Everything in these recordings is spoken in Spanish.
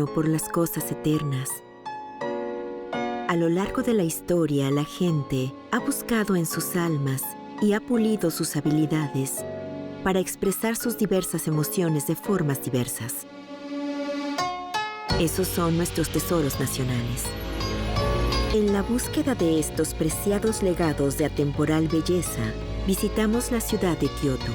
camino por las cosas eternas. A lo largo de la historia, la gente ha buscado en sus almas y ha pulido sus habilidades para expresar sus diversas emociones de formas diversas. Esos son nuestros tesoros nacionales. En la búsqueda de estos preciados legados de atemporal belleza, visitamos la ciudad de Kioto.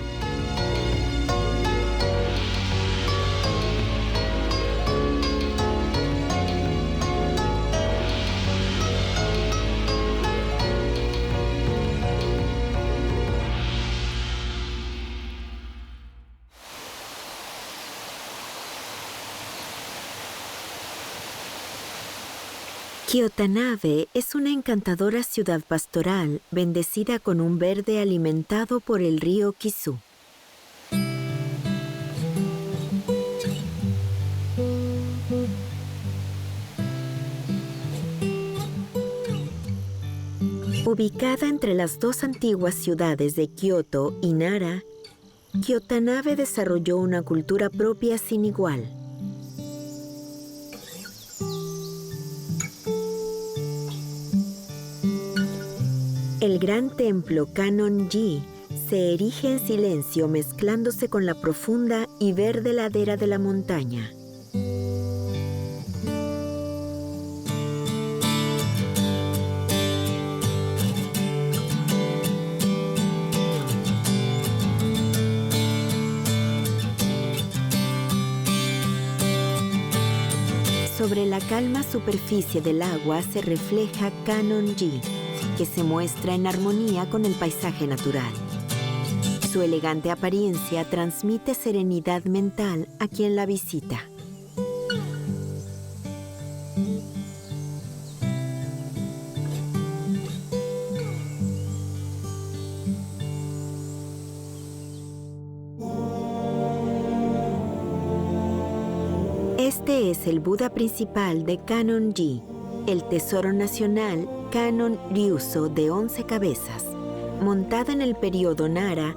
Kyotanabe es una encantadora ciudad pastoral bendecida con un verde alimentado por el río Kizu. Ubicada entre las dos antiguas ciudades de Kioto y Nara, Kyotanabe desarrolló una cultura propia sin igual. El gran templo Kannon-ji se erige en silencio mezclándose con la profunda y verde ladera de la montaña. Sobre la calma superficie del agua se refleja Kannon-ji, que se muestra en armonía con el paisaje natural. Su elegante apariencia transmite serenidad mental a quien la visita. Este es el Buda principal de Kannon-ji, el tesoro nacional Kannon-ryuso de 11 cabezas. Montada en el periodo Nara,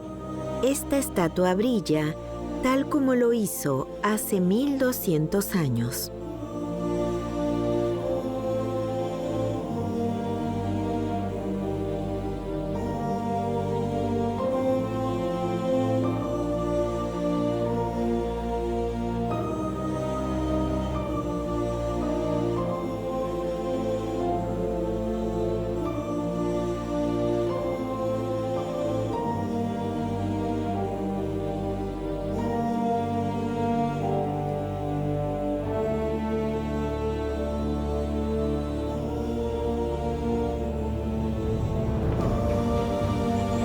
esta estatua brilla tal como lo hizo hace 1200 años.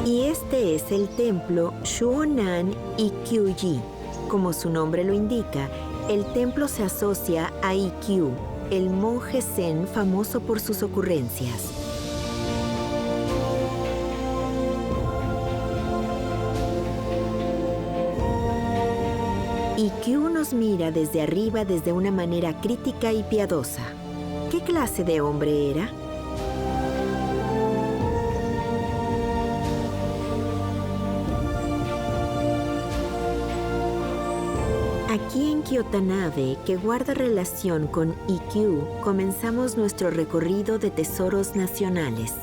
Y este es el templo Shuonan Ikkyu-ji. Como su nombre lo indica, el templo se asocia a Ikkyu, el monje zen famoso por sus ocurrencias. Ikkyu nos mira desde arriba desde una manera crítica y piadosa. ¿Qué clase de hombre era? Aquí en Kyotanabe, que guarda relación con Ikkyu, comenzamos nuestro recorrido de tesoros nacionales.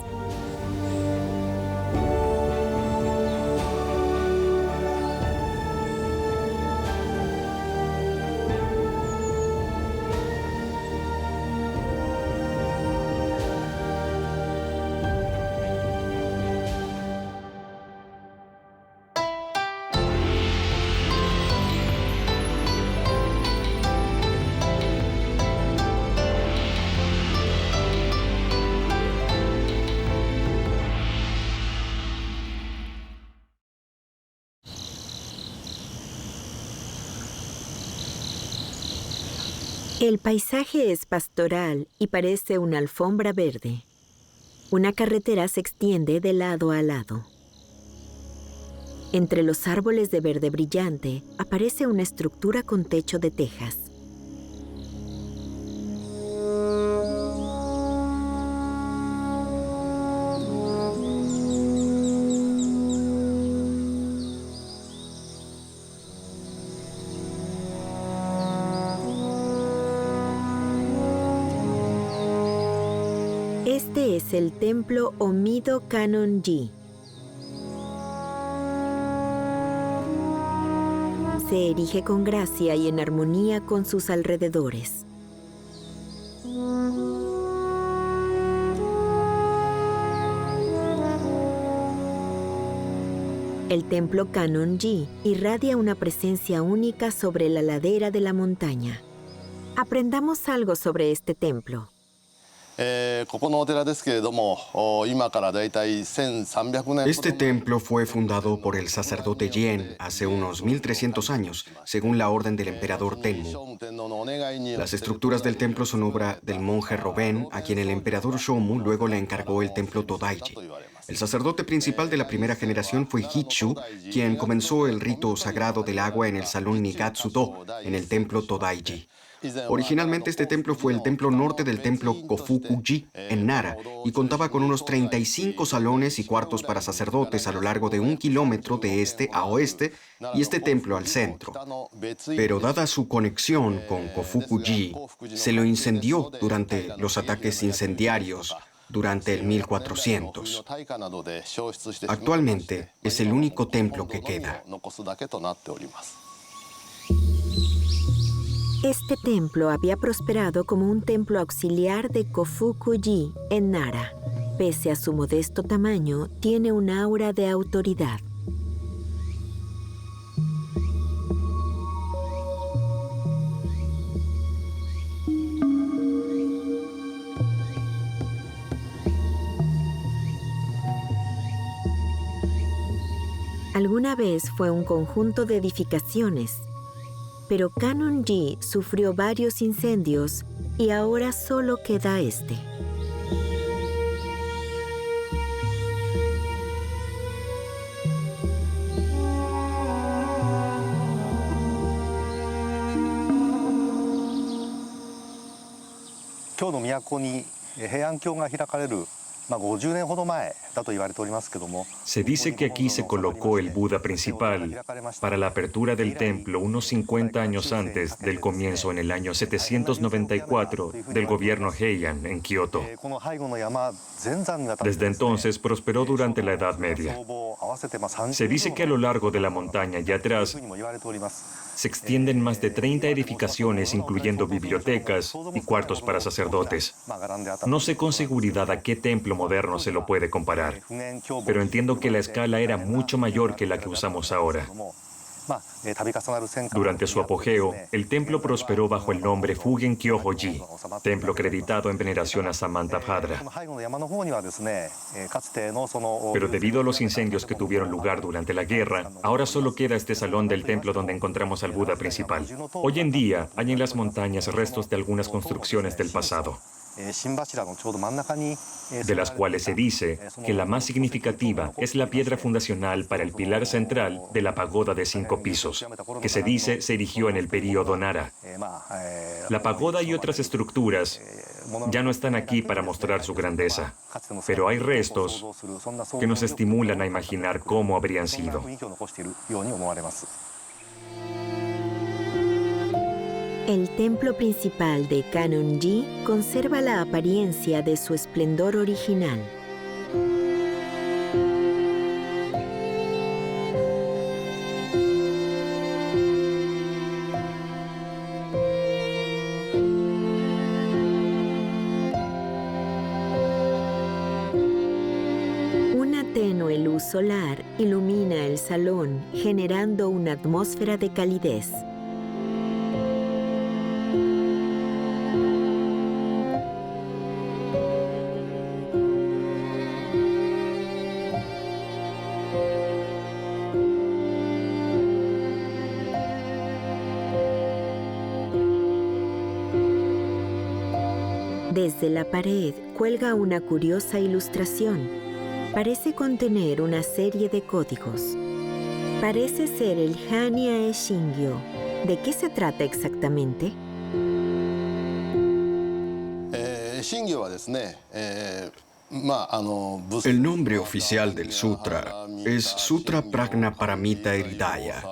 El paisaje es pastoral y parece una alfombra verde. Una carretera se extiende de lado a lado. Entre los árboles de verde brillante aparece una estructura con techo de tejas. Este es el templo Omido Kannon-ji. Se erige con gracia y en armonía con sus alrededores. El templo Kannon-ji irradia una presencia única sobre la ladera de la montaña. Aprendamos algo sobre este templo. Este templo fue fundado por el sacerdote Yen hace unos 1300 años, según la orden del emperador Tenmu. Las estructuras del templo son obra del monje Roben, a quien el emperador Shomu luego le encargó el templo Todaiji. El sacerdote principal de la primera generación fue Hichu, quien comenzó el rito sagrado del agua en el salón Nigatsu-do, en el templo Todaiji. Originalmente este templo fue el templo norte del templo Kofuku-ji en Nara y contaba con unos 35 salones y cuartos para sacerdotes a lo largo de 1 kilómetro de este a oeste y este templo al centro. Pero dada su conexión con Kofuku-ji, se lo incendió durante los ataques incendiarios durante el 1400. Actualmente es el único templo que queda. Este templo había prosperado como un templo auxiliar de Kofuku-ji en Nara. Pese a su modesto tamaño, tiene un aura de autoridad. Alguna vez fue un conjunto de edificaciones, pero Kannon-ji sufrió varios incendios y ahora solo queda este. Se dice que aquí se colocó el Buda principal para la apertura del templo unos 50 años antes del comienzo en el año 794 del gobierno Heian en Kioto. Desde entonces prosperó durante la Edad Media. Se dice que a lo largo de la montaña y atrás se extienden más de 30 edificaciones, incluyendo bibliotecas y cuartos para sacerdotes. No sé con seguridad a qué templo moderno se lo puede comparar, pero entiendo que la escala era mucho mayor que la que usamos ahora. Durante su apogeo, el templo prosperó bajo el nombre Fugen Kyoho-ji, templo acreditado en veneración a Samantabhadra. Pero debido a los incendios que tuvieron lugar durante la guerra, ahora solo queda este salón del templo donde encontramos al Buda principal. Hoy en día hay en las montañas restos de algunas construcciones del pasado, de las cuales se dice que la más significativa es la piedra fundacional para el pilar central de la pagoda de 5 pisos, que se dice se erigió en el período Nara. La pagoda y otras estructuras ya no están aquí para mostrar su grandeza, pero hay restos que nos estimulan a imaginar cómo habrían sido. El templo principal de Kannon-ji conserva la apariencia de su esplendor original. Una tenue luz solar ilumina el salón, generando una atmósfera de calidez. Desde la pared cuelga una curiosa ilustración. Parece contener una serie de códigos. Parece ser el Hanya e Shingyo. ¿De qué se trata exactamente? El nombre oficial del sutra es Sutra Prajnaparamita Hridaya.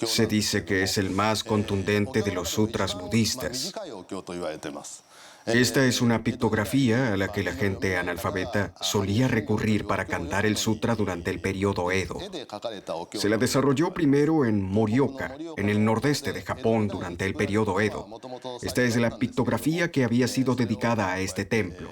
Se dice que es el más contundente de los sutras budistas. Esta es una pictografía a la que la gente analfabeta solía recurrir para cantar el sutra durante el período Edo. Se la desarrolló primero en Morioka, en el nordeste de Japón, durante el período Edo. Esta es la pictografía que había sido dedicada a este templo.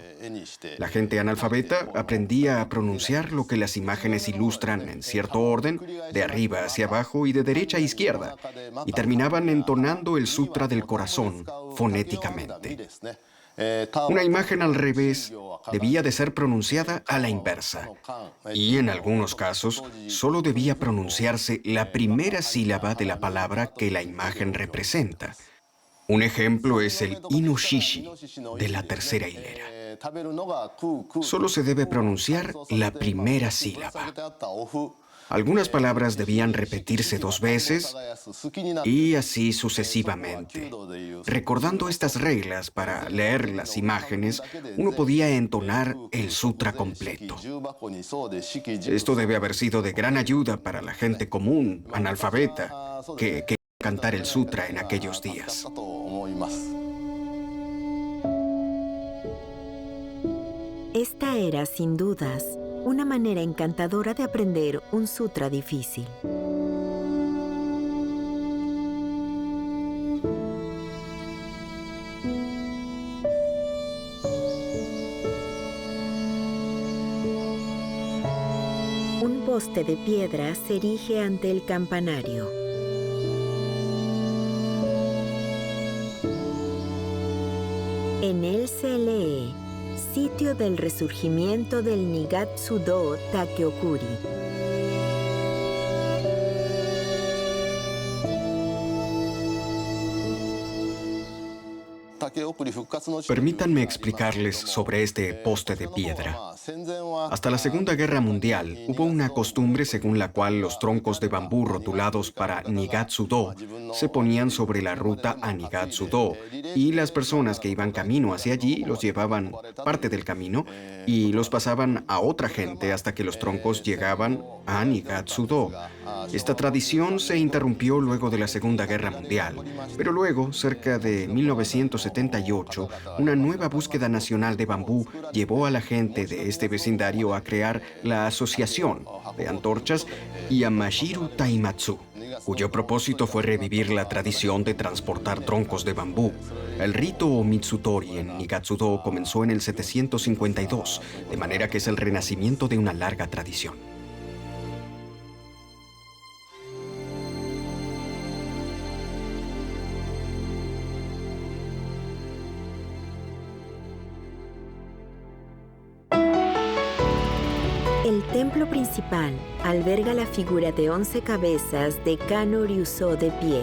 La gente analfabeta aprendía a pronunciar lo que las imágenes ilustran en cierto orden, de arriba hacia abajo y de derecha a izquierda, y terminaban entonando el sutra del corazón fonéticamente. Una imagen al revés debía de ser pronunciada a la inversa, y en algunos casos solo debía pronunciarse la primera sílaba de la palabra que la imagen representa. Un ejemplo es el Inoshishi de la tercera hilera. Solo se debe pronunciar la primera sílaba. Algunas palabras debían repetirse 2 veces y así sucesivamente. Recordando estas reglas para leer las imágenes, uno podía entonar el sutra completo. Esto debe haber sido de gran ayuda para la gente común, analfabeta, que quería cantar el sutra en aquellos días. Esta era, sin dudas, una manera encantadora de aprender un sutra difícil. Un poste de piedra se erige ante el campanario. En él se lee: Sitio del resurgimiento del Nigatsu-do Takeokuri. Permítanme explicarles sobre este poste de piedra. Hasta la Segunda Guerra Mundial hubo una costumbre según la cual los troncos de bambú rotulados para Nigatsu-do se ponían sobre la ruta a Nigatsu-do, y las personas que iban camino hacia allí los llevaban parte del camino y los pasaban a otra gente hasta que los troncos llegaban a Nigatsu-do. Esta tradición se interrumpió luego de la Segunda Guerra Mundial, pero luego, cerca de 1978, una nueva búsqueda nacional de bambú llevó a la gente de este vecindario a crear la Asociación de Antorchas Yamashiro Taimatsu, cuyo propósito fue revivir la tradición de transportar troncos de bambú. El rito o Mitsutori en Nigatsu-do comenzó en el 752, de manera que es el renacimiento de una larga tradición. El templo principal alberga la figura de 11 cabezas de Kannon Ryuso de pie.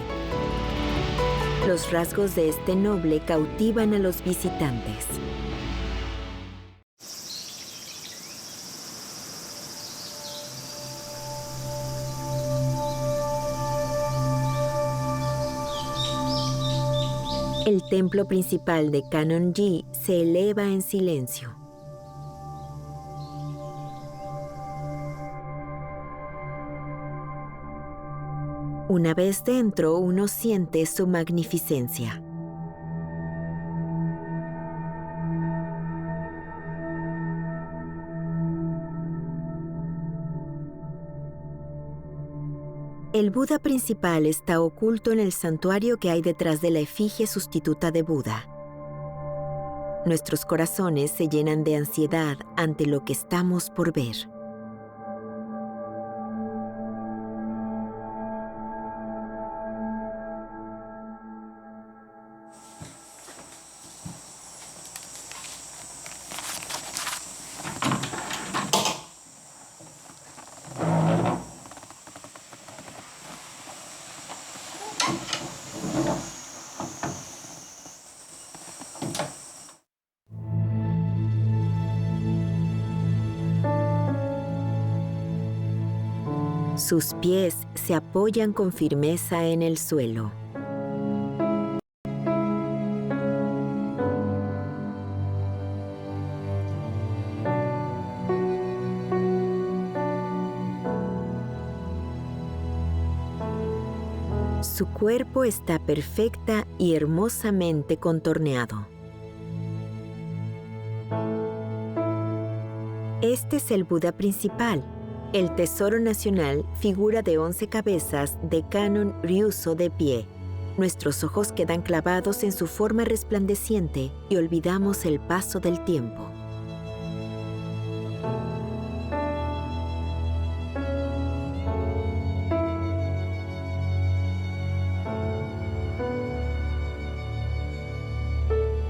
Los rasgos de este noble cautivan a los visitantes. El templo principal de Kannon-ji se eleva en silencio. Una vez dentro, uno siente su magnificencia. El Buda principal está oculto en el santuario que hay detrás de la efigie sustituta de Buda. Nuestros corazones se llenan de ansiedad ante lo que estamos por ver. Sus pies se apoyan con firmeza en el suelo. Su cuerpo está perfecta y hermosamente contorneado. Este es el Buda principal, el tesoro nacional, figura de 11 cabezas de Kannon Ryuso de pie. Nuestros ojos quedan clavados en su forma resplandeciente y olvidamos el paso del tiempo.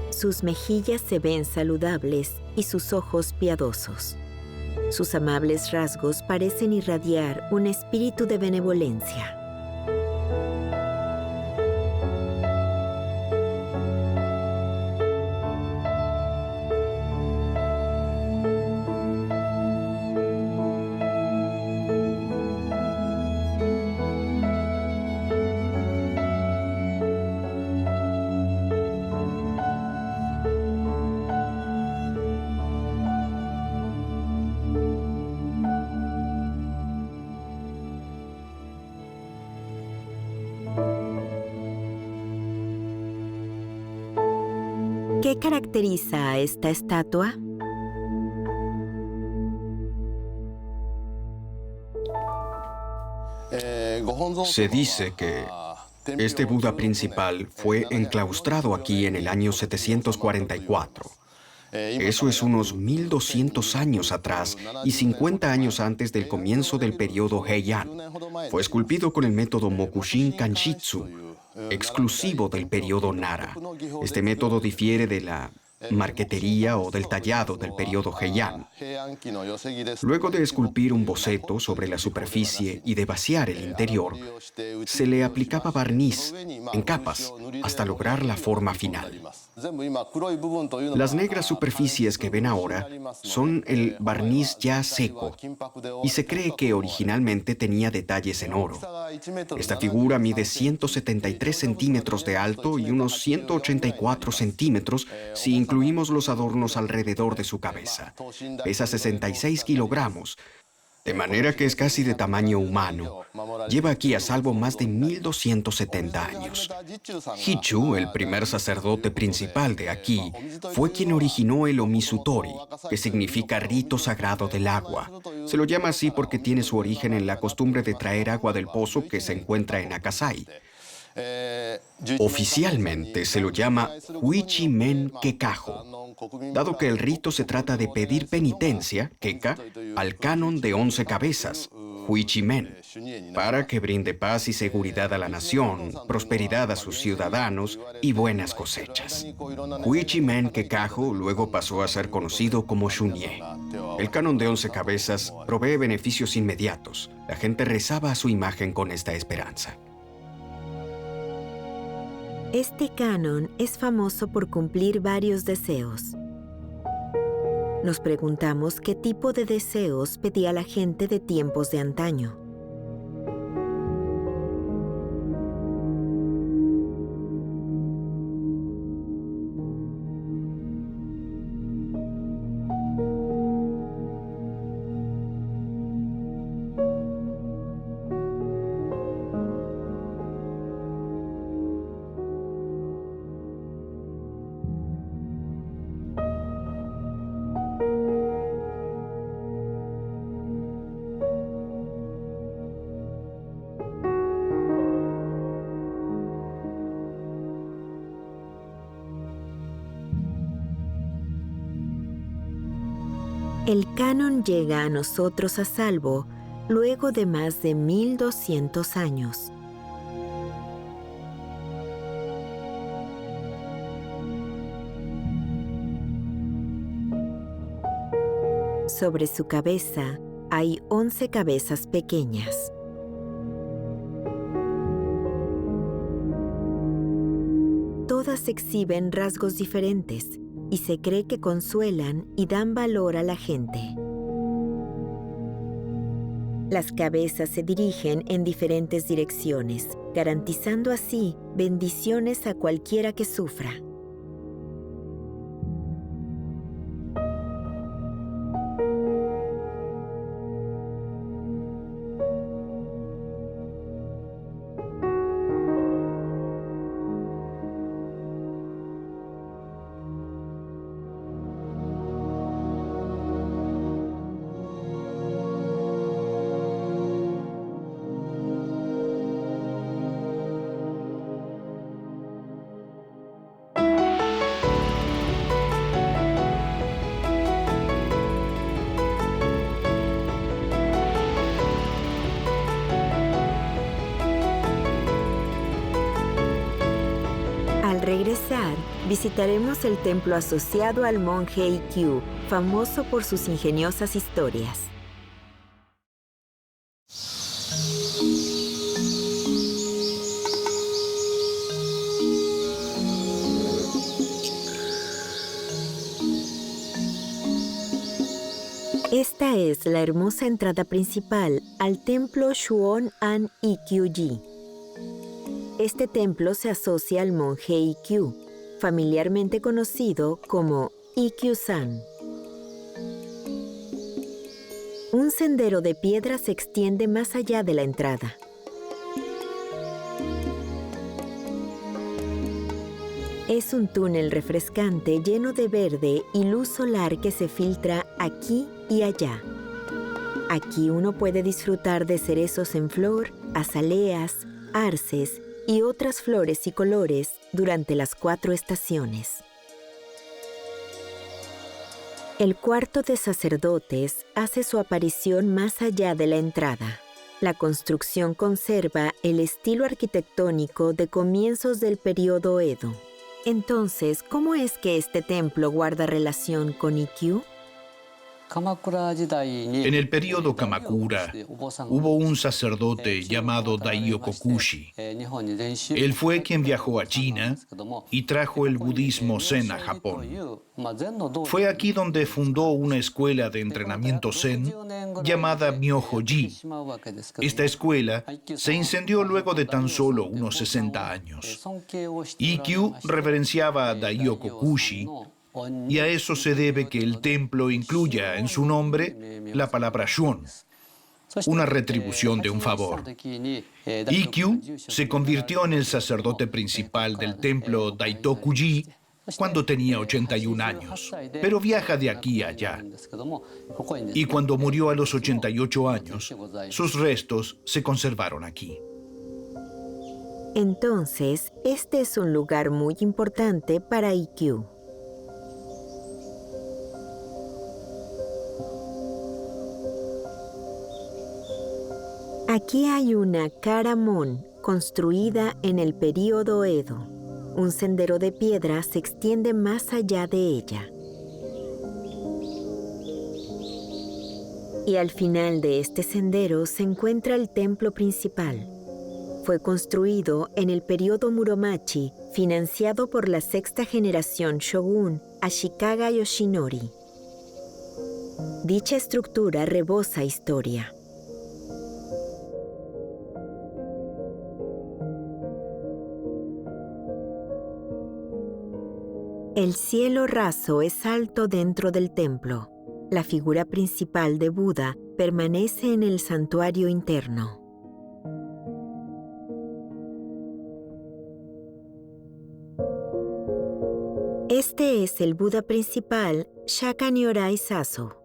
Sus mejillas se ven saludables y sus ojos piadosos. Sus amables rasgos parecen irradiar un espíritu de benevolencia. ¿Qué caracteriza a esta estatua? Se dice que este Buda principal fue enclaustrado aquí en el año 744. Eso es unos 1200 años atrás y 50 años antes del comienzo del periodo Heian. Fue esculpido con el método Mokushin Kanshitsu, exclusivo del periodo Nara. Este método difiere de la marquetería o del tallado del periodo Heian. Luego de esculpir un boceto sobre la superficie y de vaciar el interior, se le aplicaba barniz en capas hasta lograr la forma final. Las negras superficies que ven ahora son el barniz ya seco y se cree que originalmente tenía detalles en oro. Esta figura mide 173 centímetros de alto y unos 184 centímetros si incluimos los adornos alrededor de su cabeza. Pesa 66 kilogramos, de manera que es casi de tamaño humano. Lleva aquí a salvo más de 1270 años. Hichu, el primer sacerdote principal de aquí, fue quien originó el Omisutori, que significa rito sagrado del agua. Se lo llama así porque tiene su origen en la costumbre de traer agua del pozo que se encuentra en Akasai. Oficialmente se lo llama Huichi-men Kekajo, dado que el rito se trata de pedir penitencia, Keka, al canon de 11 cabezas, Huichi-men, para que brinde paz y seguridad a la nación, prosperidad a sus ciudadanos y buenas cosechas. Huichi-men Kekajo luego pasó a ser conocido como Shunie. El canon de 11 cabezas provee beneficios inmediatos. La gente rezaba a su imagen con esta esperanza. Este canon es famoso por cumplir varios deseos. Nos preguntamos qué tipo de deseos pedía la gente de tiempos de antaño. El canon llega a nosotros a salvo luego de más de 1200 años. Sobre su cabeza hay 11 cabezas pequeñas. Todas exhiben rasgos diferentes y se cree que consuelan y dan valor a la gente. Las cabezas se dirigen en diferentes direcciones, garantizando así bendiciones a cualquiera que sufra. regresar, visitaremos el templo asociado al monje Ikkyu, famoso por sus ingeniosas historias. Esta es la hermosa entrada principal al templo Shuon-an Ikkyu-ji. Este templo se asocia al monje Ikkyu, familiarmente conocido como Ikkyu-san. Un sendero de piedra se extiende más allá de la entrada. Es un túnel refrescante lleno de verde y luz solar que se filtra aquí y allá. Aquí uno puede disfrutar de cerezos en flor, azaleas, arces y otras flores y colores durante las 4 estaciones. El cuarto de sacerdotes hace su aparición más allá de la entrada. La construcción conserva el estilo arquitectónico de comienzos del período Edo. Entonces, ¿cómo es que este templo guarda relación con Ikkyu? En el período Kamakura hubo un sacerdote llamado Daiyo Kokushi. Él fue quien viajó a China y trajo el budismo Zen a Japón. Fue aquí donde fundó una escuela de entrenamiento Zen llamada Myoho-ji. Esta escuela se incendió luego de tan solo unos 60 años. Ikkyu reverenciaba a Daiyo Kokushi, y a eso se debe que el templo incluya en su nombre la palabra Shuon, una retribución de un favor. Ikkyu se convirtió en el sacerdote principal del templo Daitoku-ji cuando tenía 81 años, pero viaja de aquí a allá. Y cuando murió a los 88 años, sus restos se conservaron aquí. Entonces, este es un lugar muy importante para Ikkyu. Aquí hay una Karamon construida en el período Edo. Un sendero de piedra se extiende más allá de ella. Y al final de este sendero se encuentra el templo principal. Fue construido en el período Muromachi, financiado por la 6ª generación shogun Ashikaga Yoshinori. Dicha estructura rebosa historia. El cielo raso es alto dentro del templo. La figura principal de Buda permanece en el santuario interno. Este es el Buda principal, Shaka Nyorai Saso.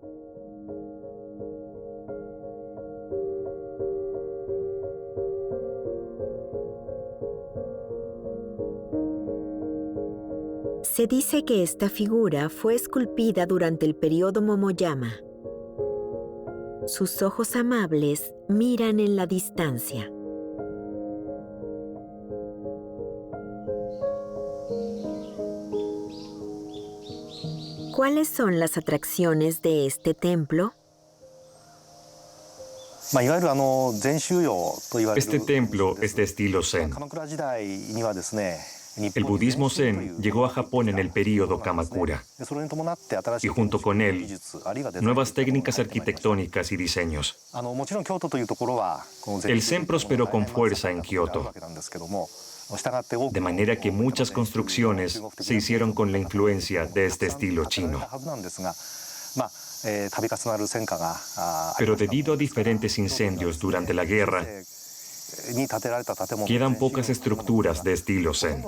Se dice que esta figura fue esculpida durante el período Momoyama. Sus ojos amables miran en la distancia. ¿Cuáles son las atracciones de este templo? Este templo es de estilo Zen. El budismo Zen llegó a Japón en el período Kamakura y junto con él, nuevas técnicas arquitectónicas y diseños. El Zen prosperó con fuerza en Kioto, de manera que muchas construcciones se hicieron con la influencia de este estilo chino. Pero debido a diferentes incendios durante la guerra, quedan pocas estructuras de estilo Zen.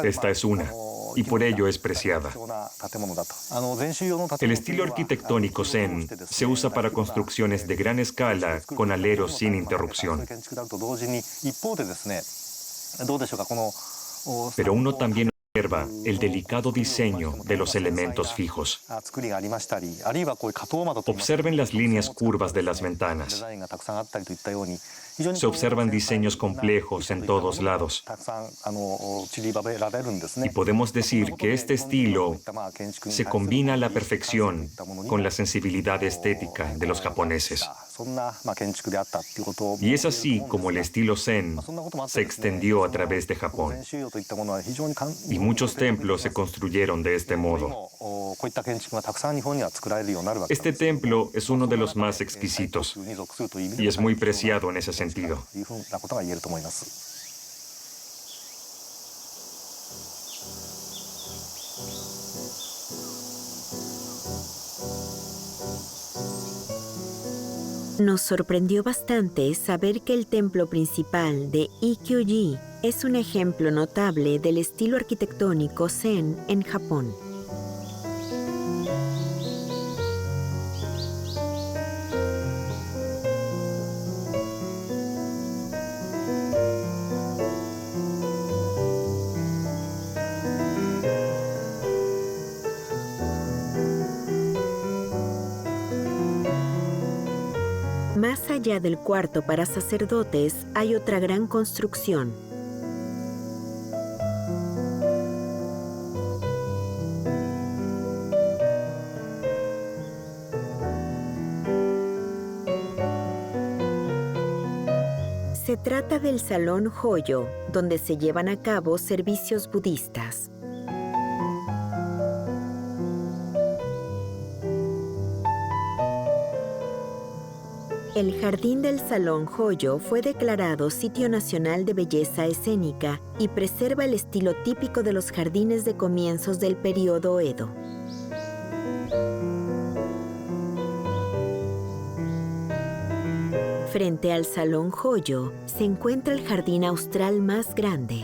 Esta es una, y por ello es preciada. El estilo arquitectónico Zen se usa para construcciones de gran escala con aleros sin interrupción. Pero uno también observa el delicado diseño de los elementos fijos. Observen las líneas curvas de las ventanas. Se observan diseños complejos en todos lados. Y podemos decir que este estilo se combina a la perfección con la sensibilidad estética de los japoneses. Y es así como el estilo Zen se extendió a través de Japón. Y muchos templos se construyeron de este modo. Este templo es uno de los más exquisitos y es muy preciado en ese sentido. Nos sorprendió bastante saber que el templo principal de Ikkyu-ji es un ejemplo notable del estilo arquitectónico Zen en Japón. Más allá del cuarto para sacerdotes hay otra gran construcción. Se trata del Salón Hoyo, donde se llevan a cabo servicios budistas. El jardín del Salón Hoyo fue declarado Sitio Nacional de Belleza Escénica y preserva el estilo típico de los jardines de comienzos del período Edo. Frente al Salón Hoyo se encuentra el jardín austral más grande.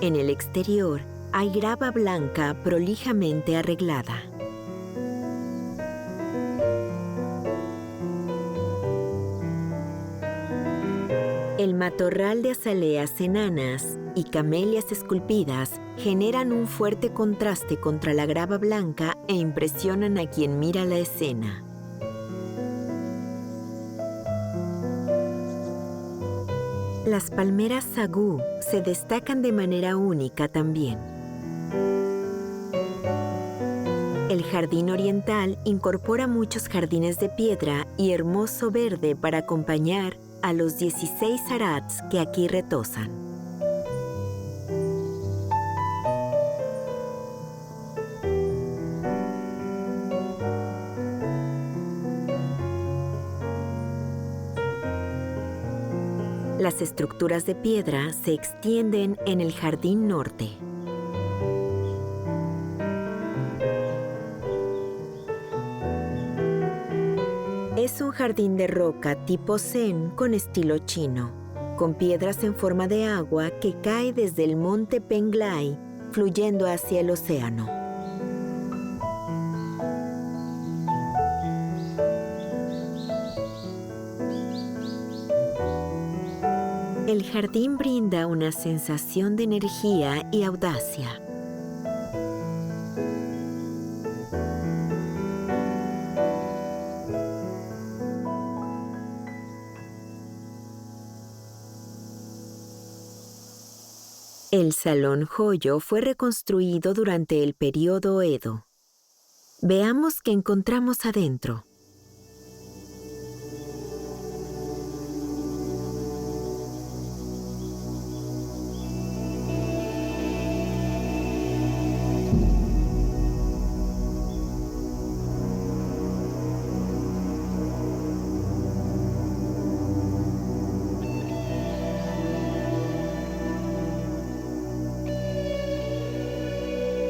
En el exterior hay grava blanca prolijamente arreglada. El matorral de azaleas enanas y camelias esculpidas generan un fuerte contraste contra la grava blanca e impresionan a quien mira la escena. Las palmeras sagú se destacan de manera única también. El jardín oriental incorpora muchos jardines de piedra y hermoso verde para acompañar a los 16 arats que aquí retosan. Las estructuras de piedra se extienden en el jardín norte. Es un jardín de roca tipo Zen con estilo chino, con piedras en forma de agua que cae desde el monte Penglai, fluyendo hacia el océano. El jardín brinda una sensación de energía y audacia. El Salón Hoyo fue reconstruido durante el período Edo. Veamos qué encontramos adentro.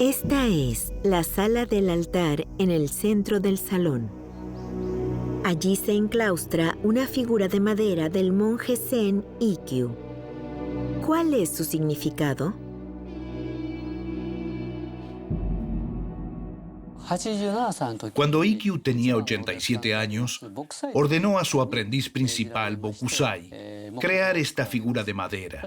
Esta es la sala del altar en el centro del salón. Allí se enclaustra una figura de madera del monje Zen Ikkyu. ¿Cuál es su significado? Cuando Ikkyu tenía 87 años, ordenó a su aprendiz principal, Bokusai, crear esta figura de madera.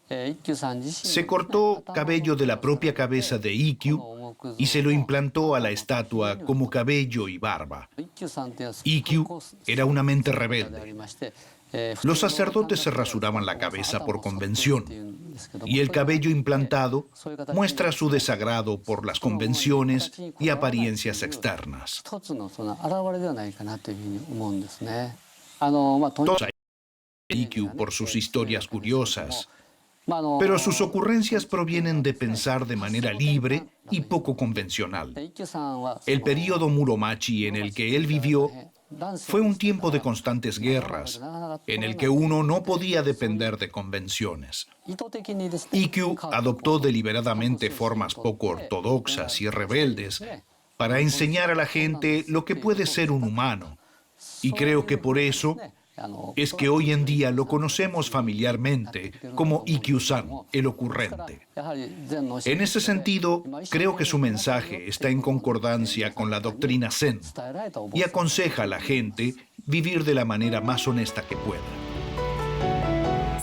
Se cortó cabello de la propia cabeza de Ikkyu y se lo implantó a la estatua como cabello y barba. Ikkyu era una mente rebelde. Los sacerdotes se rasuraban la cabeza por convención, y el cabello implantado muestra su desagrado por las convenciones y apariencias externas. Todos hay Ikkyu por sus historias curiosas, pero sus ocurrencias provienen de pensar de manera libre y poco convencional. El período Muromachi en el que él vivió fue un tiempo de constantes guerras, en el que uno no podía depender de convenciones. Ikkyu adoptó deliberadamente formas poco ortodoxas y rebeldes para enseñar a la gente lo que puede ser un humano, y creo que por eso es que hoy en día lo conocemos familiarmente como Ikkyu-san, el ocurrente. En ese sentido, creo que su mensaje está en concordancia con la doctrina Zen y aconseja a la gente vivir de la manera más honesta que pueda.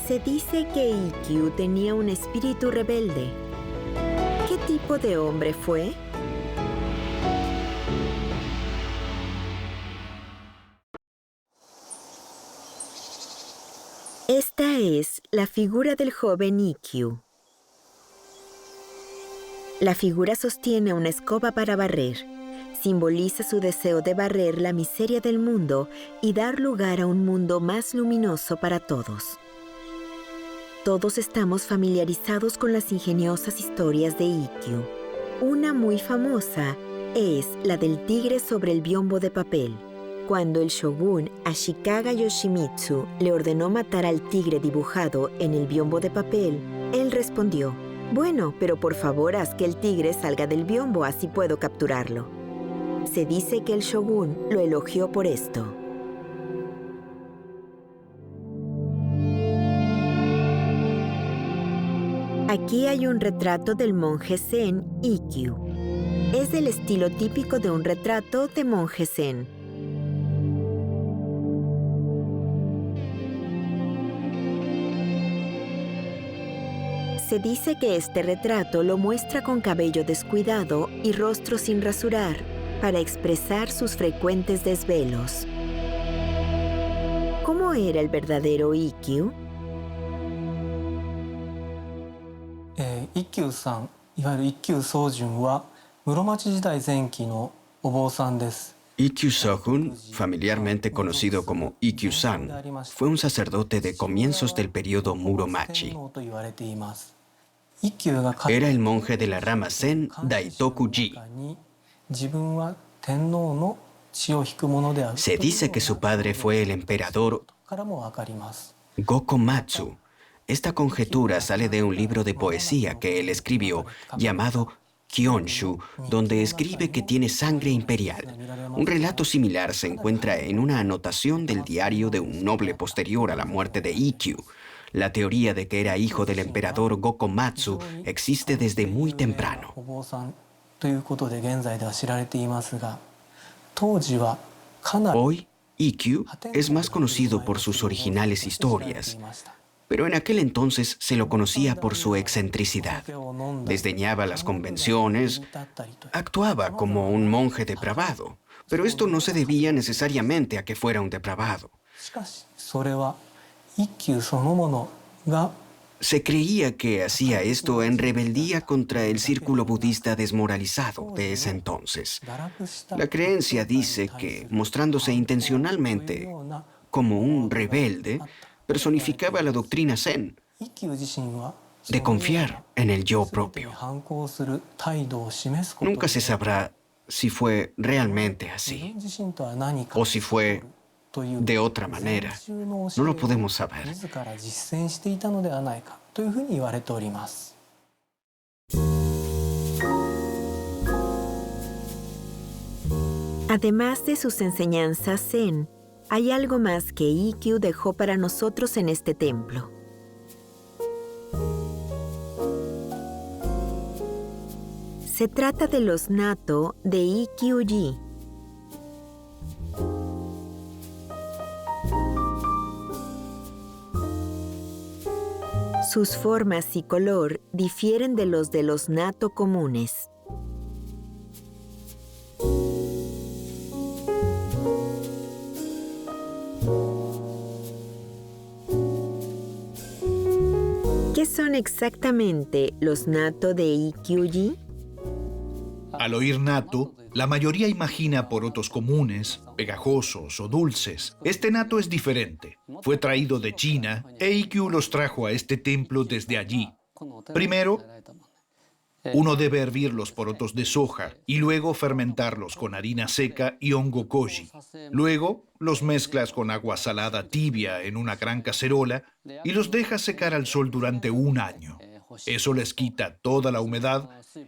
Se dice que Ikkyu tenía un espíritu rebelde. ¿Qué tipo de hombre fue? Esta es la figura del joven Ikkyu. La figura sostiene una escoba para barrer. Simboliza su deseo de barrer la miseria del mundo y dar lugar a un mundo más luminoso para todos. Todos estamos familiarizados con las ingeniosas historias de Ikkyu. Una muy famosa es la del tigre sobre el biombo de papel. Cuando el shogun Ashikaga Yoshimitsu le ordenó matar al tigre dibujado en el biombo de papel, él respondió: «Bueno, pero por favor haz que el tigre salga del biombo, así puedo capturarlo». Se dice que el shogun lo elogió por esto. Aquí hay un retrato del monje zen Ikkyu. Es del estilo típico de un retrato de monje zen. Se dice que este retrato lo muestra con cabello descuidado y rostro sin rasurar para expresar sus frecuentes desvelos. ¿Cómo era el verdadero Ikkyu? Ikkyu-san, いわゆる一休宗純は室町時代前期のお坊さんです。 Ikkyu Sojun, familiarmente conocido como Ikkyu-san, fue un sacerdote de comienzos del periodo Muromachi. Era el monje de la rama Zen Daitoku-ji. Se dice que su padre fue el emperador Gokomatsu. Esta conjetura sale de un libro de poesía que él escribió llamado Kyonshu, donde escribe que tiene sangre imperial. Un relato similar se encuentra en una anotación del diario de un noble posterior a la muerte de Ikkyu. La teoría de que era hijo del emperador Gokomatsu existe desde muy temprano. Hoy, Ikkyu es más conocido por sus originales historias, pero en aquel entonces se lo conocía por su excentricidad. Desdeñaba las convenciones, actuaba como un monje depravado, pero esto no se debía necesariamente a que fuera un depravado. Se creía que hacía esto en rebeldía contra el círculo budista desmoralizado de ese entonces. La creencia dice que, mostrándose intencionalmente como un rebelde, personificaba la doctrina Zen de confiar en el yo propio. Nunca se sabrá si fue realmente así o si fue de otra manera. No lo podemos saber. Además de sus enseñanzas zen, hay algo más que Ikkyu dejó para nosotros en este templo. Se trata de los natto de Ikkyu-ji. Sus formas y color difieren de los natto comunes. son exactamente los natto de Ikkyu-ji? Al oír natto, la mayoría imagina porotos comunes, pegajosos o dulces. Este natto es diferente. Fue traído de China e Ikkyu los trajo a este templo desde allí. Primero, uno debe hervir los porotos de soja y luego fermentarlos con harina seca y hongo koji. Luego, los mezclas con agua salada tibia en una gran cacerola y los dejas secar al sol durante un año. Eso les quita toda la humedad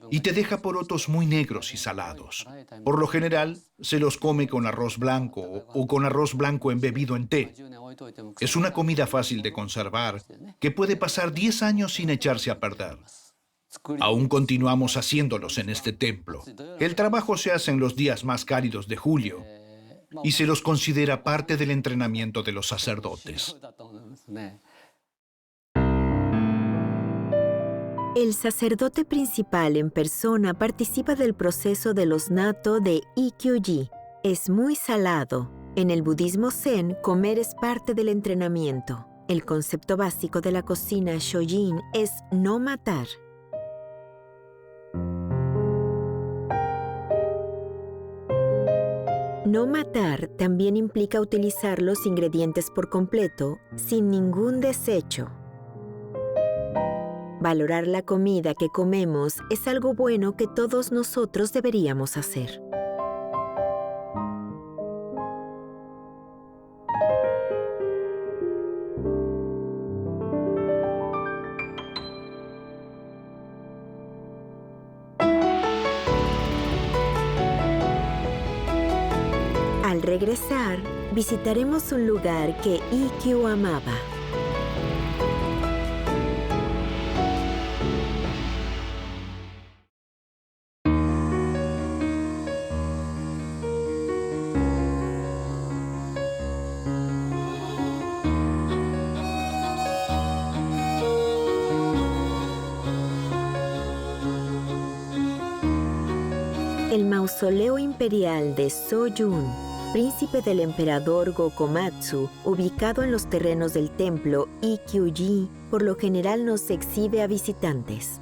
y te deja porotos muy negros y salados. Por lo general, se los come con arroz blanco o con arroz blanco embebido en té. Es una comida fácil de conservar que puede pasar 10 años sin echarse a perder. Aún continuamos haciéndolos en este templo. El trabajo se hace en los días más cálidos de julio y se los considera parte del entrenamiento de los sacerdotes. El sacerdote principal en persona participa del proceso de los natto de Ikkyu-ji. Es muy salado. En el budismo zen, comer es parte del entrenamiento. El concepto básico de la cocina shojin es no matar. No matar también implica utilizar los ingredientes por completo, sin ningún desecho. Valorar la comida que comemos es algo bueno que todos nosotros deberíamos hacer. Al regresar, visitaremos un lugar que Ikkyu amaba. El mausoleo imperial de Sojun, príncipe del emperador Gokomatsu, ubicado en los terrenos del templo Ikkyu-ji, por lo general nos exhibe a visitantes.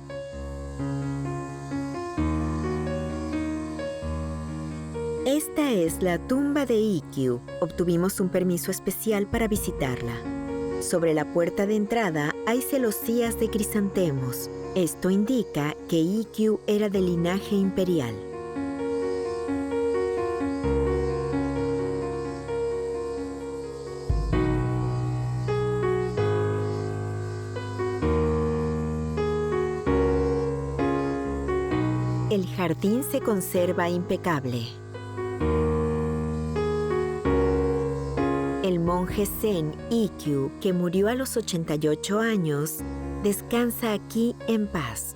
Esta es la tumba de Ikkyu. Obtuvimos un permiso especial para visitarla. Sobre la puerta de entrada hay celosías de crisantemos. Esto indica que Ikkyu era de linaje imperial. El jardín se conserva impecable. El monje zen Ikkyu, que murió a los 88 años, descansa aquí en paz.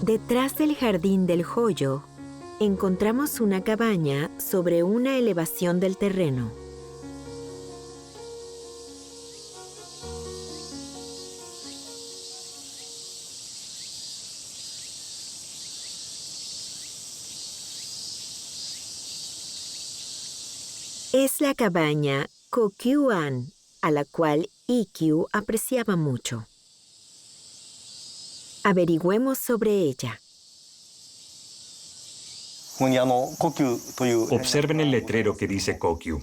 Detrás del jardín del joyo, encontramos una cabaña sobre una elevación del terreno. Es la cabaña Kokyu-an, a la cual Ikkyu apreciaba mucho. Averigüemos sobre ella. Observen el letrero que dice Kokyu.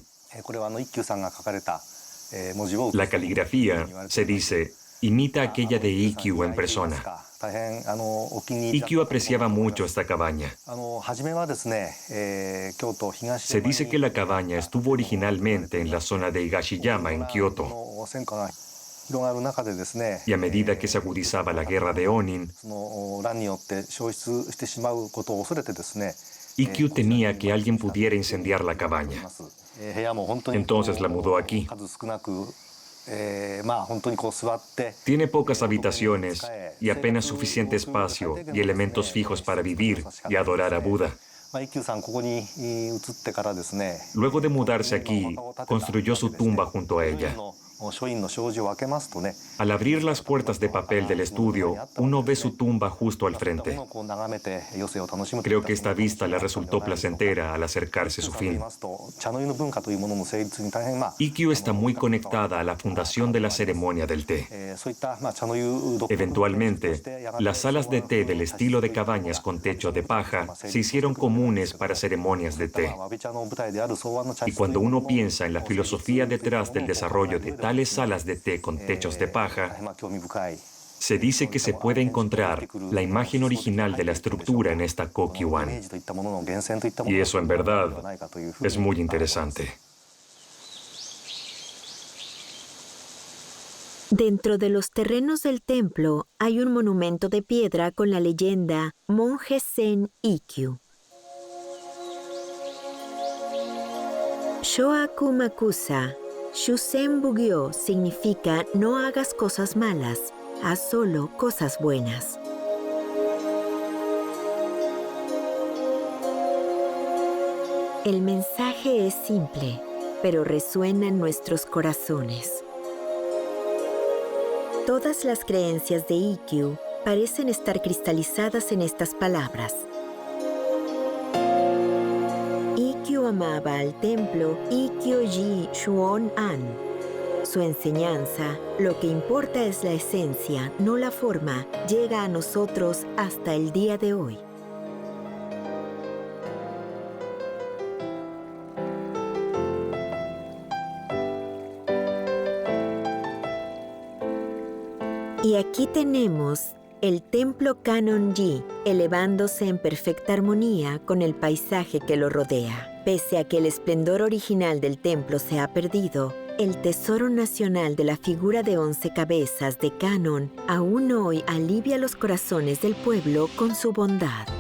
La caligrafía, se dice, imita aquella de Ikkyu en persona. Ikkyu apreciaba mucho esta cabaña. Se dice que la cabaña estuvo originalmente en la zona de Higashiyama, en Kioto. Y a medida que se agudizaba la guerra de Onin, Ikkyu temía que alguien pudiera incendiar la cabaña. Entonces la mudó aquí. Tiene pocas habitaciones y apenas suficiente espacio y elementos fijos para vivir y adorar a Buda. Luego de mudarse aquí, construyó su tumba junto a ella. Al abrir las puertas de papel del estudio, uno ve su tumba justo al frente. Creo que esta vista le resultó placentera al acercarse su fin. Ikkyu está muy conectada a la fundación de la ceremonia del té. Eventualmente, las salas de té del estilo de cabañas con techo de paja se hicieron comunes para ceremonias de té. Y cuando uno piensa en la filosofía detrás del desarrollo de tales salas de té con techos de paja, se dice que se puede encontrar la imagen original de la estructura en esta Kokyuan. Y eso en verdad es muy interesante. Dentro de los terrenos del templo hay un monumento de piedra con la leyenda Monje Zen Ikkyu. Shoaku Makusa, Shusen Bugyo significa no hagas cosas malas, haz solo cosas buenas. El mensaje es simple, pero resuena en nuestros corazones. Todas las creencias de Ikkyu parecen estar cristalizadas en estas palabras. Ikkyu amaba al templo Ikkyo-ji Shuon-an. Su enseñanza, lo que importa es la esencia, no la forma, llega a nosotros hasta el día de hoy. Y aquí tenemos el templo Kannon-ji, elevándose en perfecta armonía con el paisaje que lo rodea. Pese a que el esplendor original del templo se ha perdido, el tesoro nacional de la figura de 11 cabezas de Kannon aún hoy alivia los corazones del pueblo con su bondad.